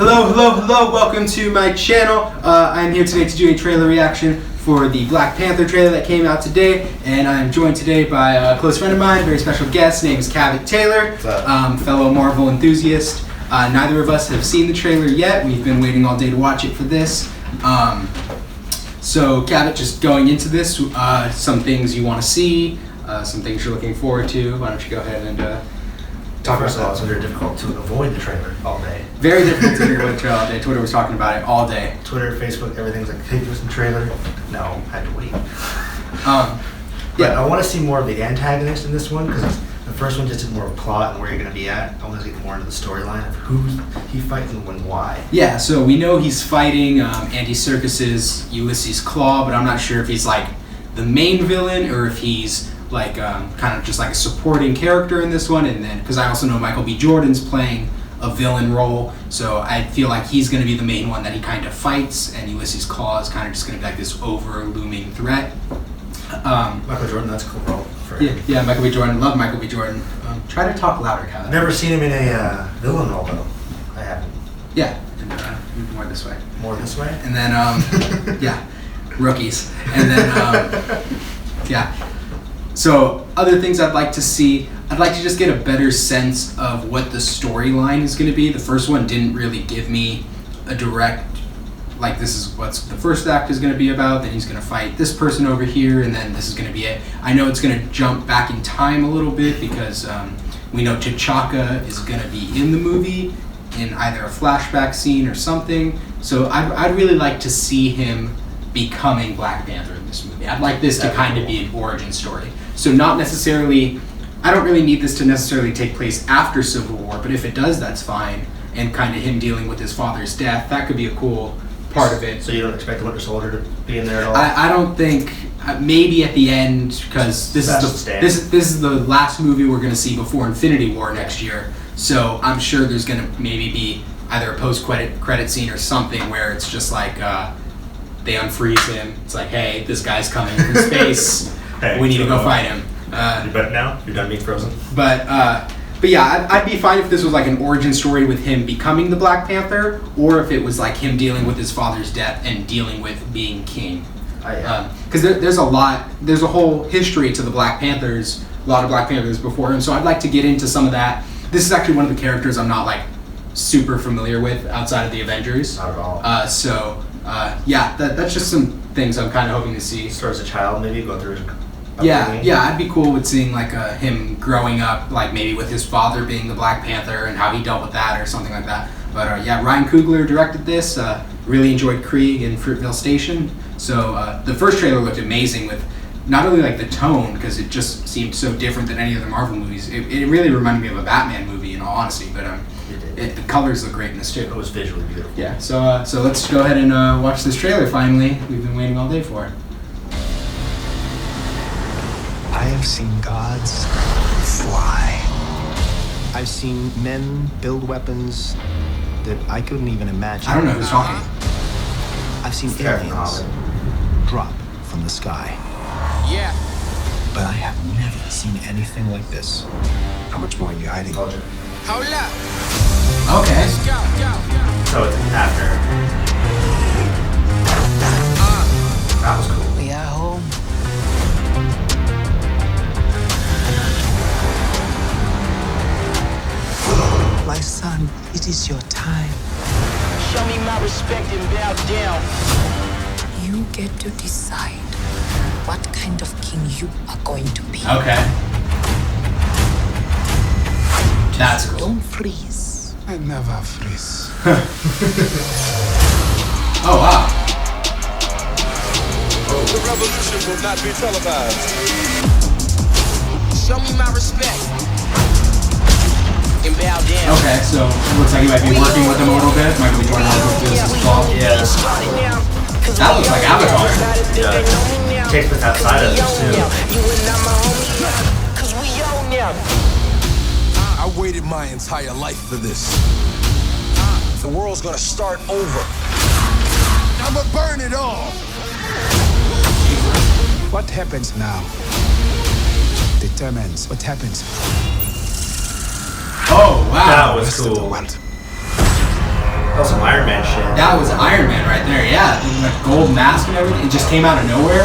Hello, welcome to my channel. I'm here today to do a trailer reaction for the Black Panther trailer that came out today, and I'm joined today by a close friend of mine, very special guest, name is Cabot Taylor, fellow Marvel enthusiast. Neither of us have seen the trailer yet. We've been waiting all day to watch it for this. So Cabot, just going into this, some things you want to see, some things you're looking forward to. Why don't you go ahead and talk First of all, about it's very difficult to avoid the trailer all day. Very difficult to avoid the trailer all day. Twitter was talking about it all day. Twitter, Facebook, everything's like, hey, there's some trailer. No, had to wait. Yeah, I want to see more of the antagonist in this one, because the first one just did more of plot and where you're going to be at. I want to get more into the storyline of who he fights and when, why. Yeah, so we know he's fighting Andy Serkis's Ulysses Claw, but I'm not sure if he's like the main villain or if he's like kind of just like a supporting character in this one. And then because I also know Michael B. Jordan's playing a villain role, so I feel like he's going to be the main one that he kind of fights, and Ulysses Claw is kind of just going to be like this over-looming threat. Michael Jordan, that's a cool role for him. Yeah, Michael B. Jordan. Love Michael B. Jordan. Try to talk louder, Kyle. I've never seen him in a villain role, though. I haven't. Yeah, and, more this way. More this way? And then, yeah, rookies. And then, yeah. So, other things I'd like to see, I'd like to just get a better sense of what the storyline is going to be. The first one didn't really give me a direct, like, this is what the first act is going to be about, then he's going to fight this person over here, and then this is going to be it. I know it's going to jump back in time a little bit because we know T'Chaka is going to be in the movie in either a flashback scene or something. So I'd really like to see him becoming Black Panther in this movie. I'd like this to kind of be an origin story. So not necessarily, I don't really need this to necessarily take place after Civil War, but if it does, that's fine. And kind of him dealing with his father's death, that could be a cool part of it. So you don't expect the Winter Soldier to be in there at all? I don't think, maybe at the end, because this is the last movie we're going to see before Infinity War next year. So I'm sure there's going to maybe be either a post-credit scene or something where it's just like they unfreeze him. It's like, hey, this guy's coming from space. Hey, we need to go fight him. You bet now? You're done being frozen? But yeah, I'd be fine if this was like an origin story with him becoming the Black Panther, or if it was like him dealing with his father's death and dealing with being king. Because there's a whole history to the Black Panthers, a lot of Black Panthers before him, so I'd like to get into some of that. This is actually one of the characters I'm not like super familiar with outside of the Avengers. Not at all. Yeah, that's just some things I'm kind of hoping to see. So as a child, maybe go through his Yeah, I'd be cool with seeing like him growing up, like maybe with his father being the Black Panther and how he dealt with that or something like that. But yeah, Ryan Coogler directed this. Really enjoyed Krieg and Fruitvale Station. So the first trailer looked amazing with not only like the tone, because it just seemed so different than any other Marvel movies. It really reminded me of a Batman movie, in all honesty. But the colors look great in this too. It was visually beautiful. Yeah. So let's go ahead and watch this trailer. Finally, we've been waiting all day for it. I have seen gods fly. I've seen men build weapons that I couldn't even imagine. I don't know who's talking. I've seen aliens drop from the sky. Yeah. But I have never seen anything like this. How much more are you hiding? Hold up. Okay. Let's go. So it's after. That was cool. We are home. My son, it is your time. Show me my respect and bow down. You get to decide what kind of king you are going to be. Okay. That's cool. Don't freeze. I never freeze. Oh, wow. The revolution will not be televised. Show me my respect and bow down. Okay, so it looks like you might be working with him a little bit. Michael B. Jordan has this ball. Yeah. That looks like Avatar. Yeah. Takes with outside of this too. I waited my entire life for this. The world's gonna start over. I'ma burn it all. What happens now determines what happens. Oh, wow. That was Rest of the cool. world. Oh, some Iron Man shit. That was Iron Man right there, yeah. Like gold mask and everything. It just came out of nowhere.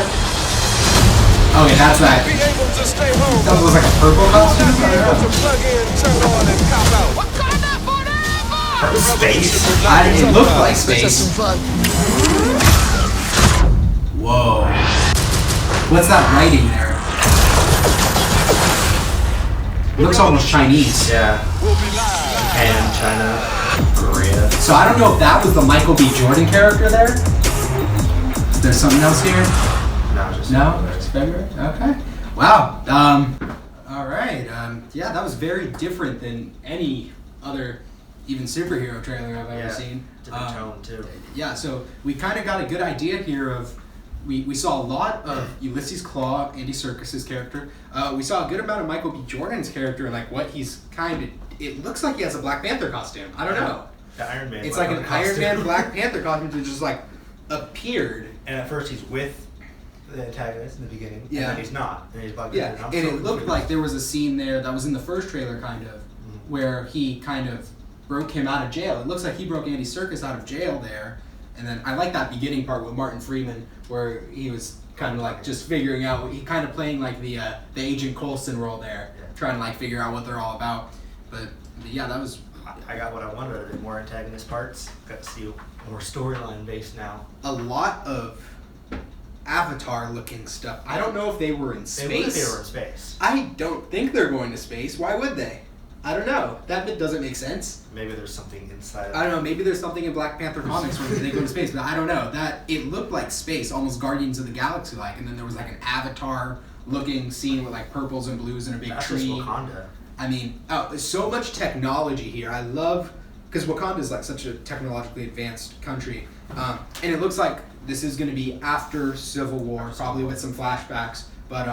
Okay, that's that. That was like a purple costume. That was space. It looked like space. Whoa. What's that writing there? Looks almost Chinese. Yeah. Japan, China, Korea. So I don't know if that was the Michael B. Jordan character there. Is there something else here? No, it's February. Okay. Wow. All right. Yeah, that was very different than any other, even superhero trailer I've ever seen. Different tone too. Yeah. So we kind of got a good idea here of. We saw a lot of Ulysses Claw, Andy Serkis's character. We saw a good amount of Michael B. Jordan's character and like what he's kind of. It looks like he has a Black Panther costume. I don't know. The Iron Man. It's like an Iron Man Black Panther costume that just like appeared. And at first he's with the antagonist in the beginning. Yeah. And then he's not. And he's Black Yeah, Panther. and it looked like there was a scene there that was in the first trailer, kind of, where he kind of broke him out of jail. It looks like he broke Andy Serkis out of jail there. And then I like that beginning part with Martin Freeman, where he was kind of like just figuring out, he kind of playing like the Agent Coulson role there, trying to like figure out what they're all about. But yeah, that was. I got what I wanted. A bit more antagonist parts. Got to see more storyline based now. A lot of Avatar looking stuff. I don't know if they were in space. They would if they were in space. I don't think they're going to space. Why would they? I don't know. That bit doesn't make sense. Maybe there's something inside. I don't know. Maybe there's something in Black Panther comics where they go to space, but I don't know. That it looked like space, almost Guardians of the Galaxy like, and then there was like an Avatar looking scene with like purples and blues and a big That's tree. just Wakanda. I mean, there's so much technology here. I love because Wakanda is like such a technologically advanced country, and it looks like this is going to be after Civil War, probably with some flashbacks. But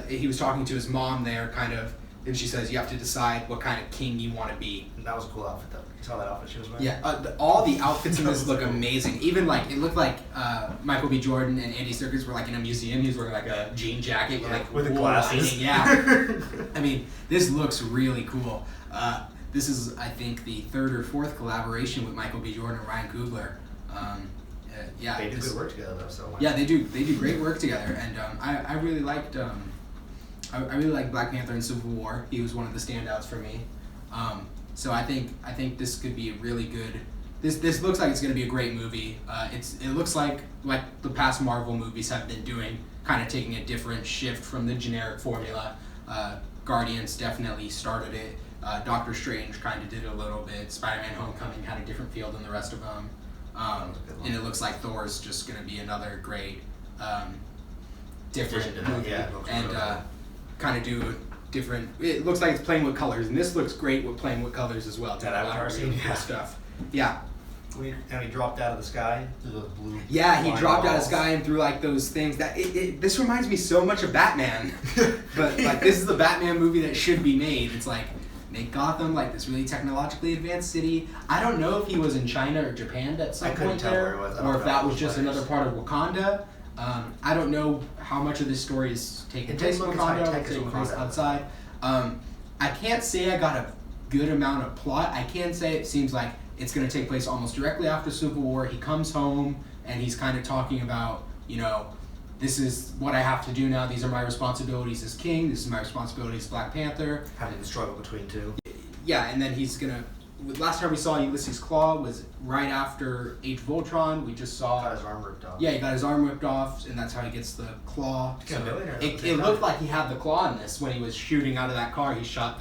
he was talking to his mom there, kind of. And she says you have to decide what kind of king you want to be. And that was a cool outfit though. You saw that outfit she was wearing? Yeah, all the outfits in this look amazing. Even like, it looked like Michael B. Jordan and Andy Serkis were like in a museum. He was wearing like a jean jacket with the wool glasses. lining. Yeah. I mean, this looks really cool. This is, I think, the third or fourth collaboration with Michael B. Jordan and Ryan Coogler. Yeah, they do good work together though. So yeah, they do great work together, and I really liked. I really like Black Panther in Civil War. He was one of the standouts for me. So I think this could be a really good. This looks like it's going to be a great movie. It looks like the past Marvel movies have been doing, kind of taking a different shift from the generic formula. Guardians definitely started it. Doctor Strange kind of did it a little bit. Spider-Man: Homecoming had a different feel than the rest of them. And it looks like Thor's just going to be another great different movie. Yeah, and kind of do different. It looks like it's playing with colors, and this looks great with playing with colors as well. That Avatar scene, cool stuff. Yeah. And he dropped out of the sky through those blue. Yeah, he dropped out of the walls. sky and threw like those things. That this reminds me so much of Batman, but like this is the Batman movie that should be made. It's like make Gotham like this really technologically advanced city. I don't know if he was in China or Japan at some point there, or if that was just another part of Wakanda. I don't know how much of this story is taking place in Wakanda or taking place outside. I can't say I got a good amount of plot. I can say it seems like it's going to take place almost directly after Civil War. He comes home and he's kind of talking about, this is what I have to do now. These are my responsibilities as king. This is my responsibility as Black Panther. Having the struggle between two. Yeah, and then he's going to... Last time we saw Ulysses Claw was right after Age of Ultron. We just saw... Got his arm ripped off. Yeah, he got his arm ripped off, and that's how he gets the claw. So it looked like he had the claw in this when he was shooting out of that car. He shot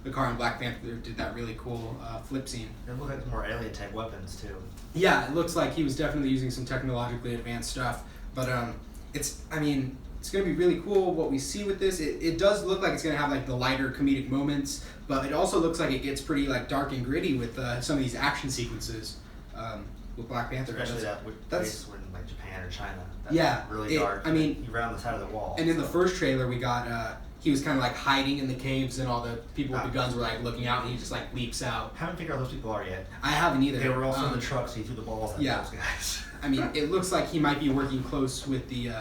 the car, and Black Panther did that really cool flip scene. It looked like more alien-type weapons, too. Yeah, it looks like he was definitely using some technologically advanced stuff. But it's going to be really cool what we see with this. It does look like it's going to have like the lighter comedic moments, but it also looks like it gets pretty like dark and gritty with some of these action sequences with Black Panther. Especially that's when like Japan or China. That's really dark. You ran on the side of the wall. And in the first trailer, we got he was kind of like hiding in the caves, and all the people with the guns were like looking out, and he just like leaps out. Haven't figured out who those people are yet. I haven't either. They were also in the trucks. So he threw the balls at those guys. It looks like he might be working close with the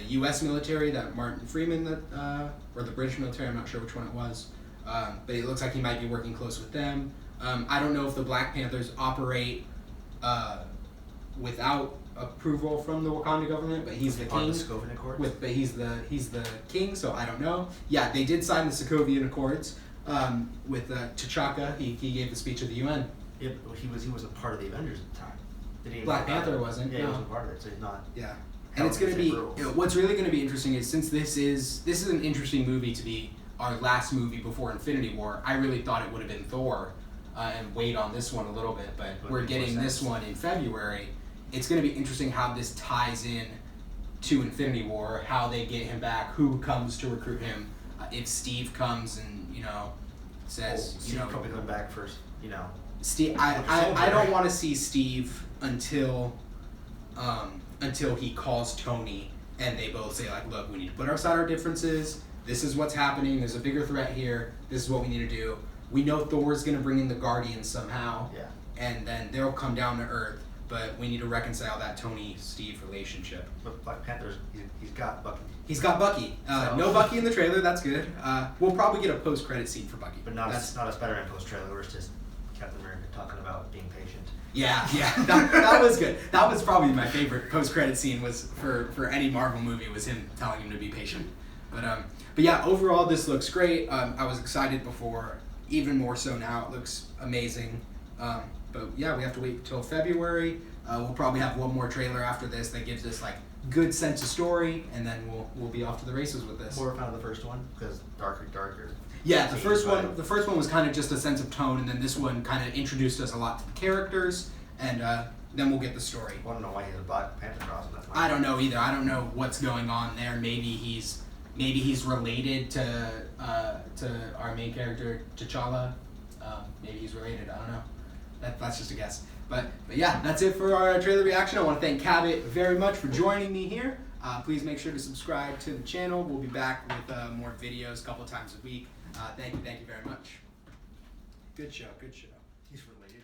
U.S. military, that Martin Freeman, or the British military. I'm not sure which one it was, but it looks like he might be working close with them. I don't know if the Black Panthers operate without approval from the Wakanda government, but he's the king. But he's the king, so I don't know. Yeah, they did sign the Sokovian Accords with T'Chaka. He gave the speech at the UN. Yeah, but he was a part of the Avengers at the time. Black Panther wasn't. Yeah, no. he wasn't part of it, so he's not. Yeah, and it's going to be. What's really going to be interesting is since this is an interesting movie to be our last movie before Infinity War. I really thought it would have been Thor, and wait on this one a little bit, but we're getting this one in February. It's going to be interesting how this ties in to Infinity War, how they get him back, who comes to recruit him, if Steve comes and says Steve probably coming back first, Steve, I don't want to see Steve until he calls Tony and they both say like, look, we need to put aside our differences. This is what's happening. There's a bigger threat here. This is what we need to do. We know Thor's going to bring in the Guardians somehow. Yeah. And then they'll come down to Earth. But we need to reconcile that Tony-Steve relationship. But Black Panther's, he's got Bucky. He's got Bucky. No Bucky in the trailer. That's good. We'll probably get a post-credit scene for Bucky. But not a Spider-Man post-trailer where it's just Captain America talking about being patient. Yeah. That was good. That was probably my favorite post-credit scene was for any Marvel movie was him telling him to be patient. But yeah, overall this looks great. I was excited before, even more so now. It looks amazing. But yeah, we have to wait until February. We'll probably have one more trailer after this that gives us like good sense of story, and then we'll be off to the races with this. More fan of the first one because darker. Yeah, the first one was kind of just a sense of tone, and then this one kind of introduced us a lot to the characters, and then we'll get the story. I don't know why he has a Black Panther cross. I don't know either. I don't know what's going on there. Maybe he's related to our main character T'Challa. Maybe he's related. I don't know. That's just a guess. But yeah, that's it for our trailer reaction. I want to thank Cabot very much for joining me here. Please make sure to subscribe to the channel. We'll be back with more videos a couple times a week. Thank you very much. Good show. He's related.